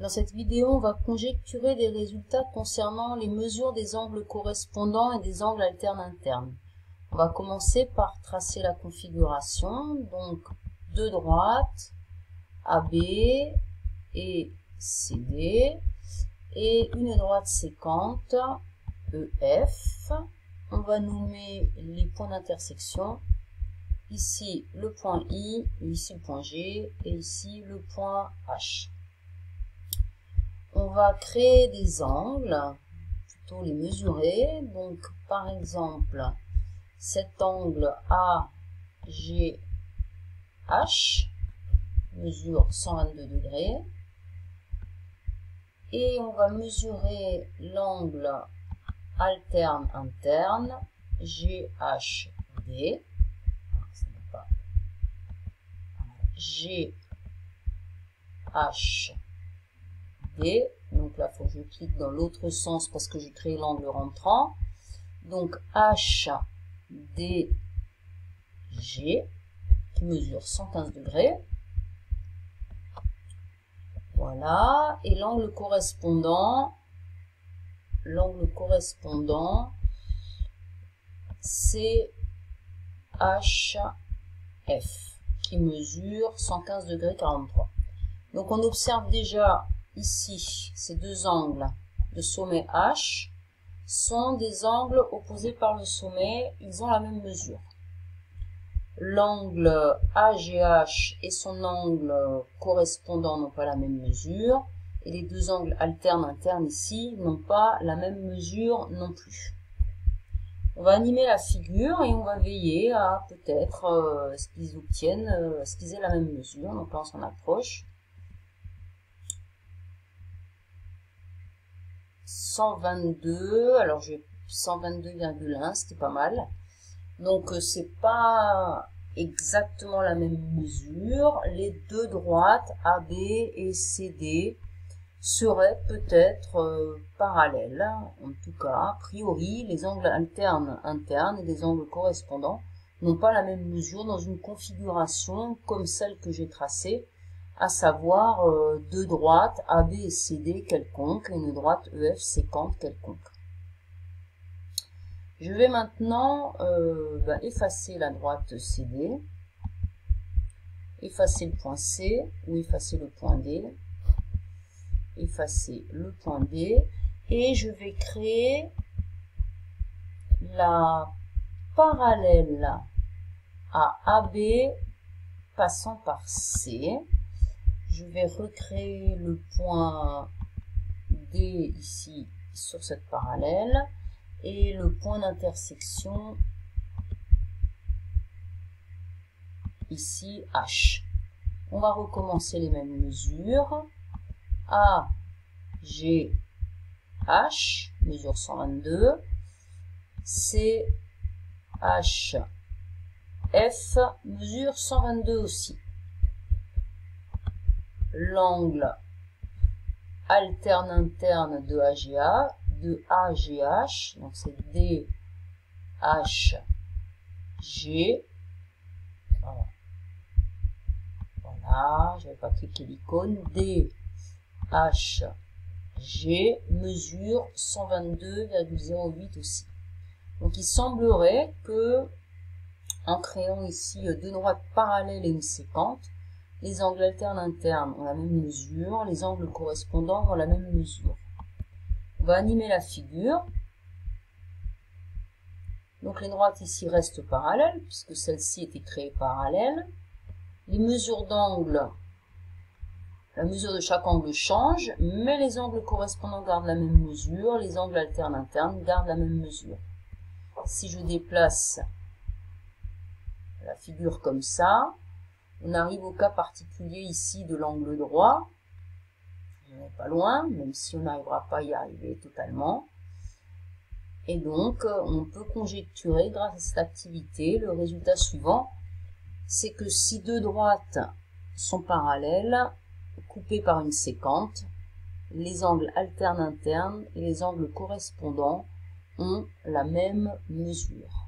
Dans cette vidéo, on va conjecturer des résultats concernant les mesures des angles correspondants et des angles alternes internes. On va commencer par tracer la configuration, donc deux droites, AB et CD, et une droite séquente, EF. On va nommer les points d'intersection. Ici le point I, ici le point G, et ici le point H. On va créer des angles, plutôt les mesurer. Donc par exemple, cet angle AGH mesure 122 degrés. Et on va mesurer l'angle alterne interne GHD. GHD. Donc là, il faut que je clique dans l'autre sens parce que j'ai créé l'angle rentrant. Donc HDG qui mesure 115 degrés. Voilà. Et l'angle correspondant, c'est HF qui mesure 115 degrés 43. Donc on observe déjà ici ces deux angles de sommet H sont des angles opposés par le sommet, ils ont la même mesure. L'angle AGH et son angle correspondant n'ont pas la même mesure, et les deux angles alternes internes ici n'ont pas la même mesure non plus. On va animer la figure et on va veiller à peut-être ce qu'ils obtiennent, ce qu'ils aient la même mesure. Donc là on s'en approche. 122, alors j'ai 122,1, c'était pas mal. Donc c'est pas exactement la même mesure. Les deux droites AB et CD seraient peut-être parallèles. En tout cas, a priori, les angles alternes internes et les angles correspondants n'ont pas la même mesure dans une configuration comme celle que j'ai tracée, à savoir deux droites AB et CD quelconques et une droite EF séquente quelconque. Je vais maintenant effacer la droite CD, effacer le point C ou effacer le point D, effacer le point D, et je vais créer la parallèle à AB passant par C. Je vais recréer le point D ici sur cette parallèle et le point d'intersection ici H. On va recommencer les mêmes mesures. AGH mesure 122, CHF mesure 122 aussi. L'angle alterne interne de AGH, donc c'est DHG. Voilà, j'avais pas cliqué l'icône. DHG mesure 122,08 aussi. Donc il semblerait que, en créant ici deux droites parallèles et une séquente, les angles alternes internes ont la même mesure, les angles correspondants ont la même mesure. On va animer la figure. Donc les droites ici restent parallèles, puisque celle-ci était créée parallèle. Les mesures d'angle, la mesure de chaque angle change, mais les angles correspondants gardent la même mesure, les angles alternes internes gardent la même mesure. Si je déplace la figure comme ça, on arrive au cas particulier ici de l'angle droit. On n'est pas loin, même si on n'arrivera pas à y arriver totalement. Et donc, on peut conjecturer, grâce à cette activité, le résultat suivant, c'est que si deux droites sont parallèles, coupées par une séquente, les angles alternes internes et les angles correspondants ont la même mesure.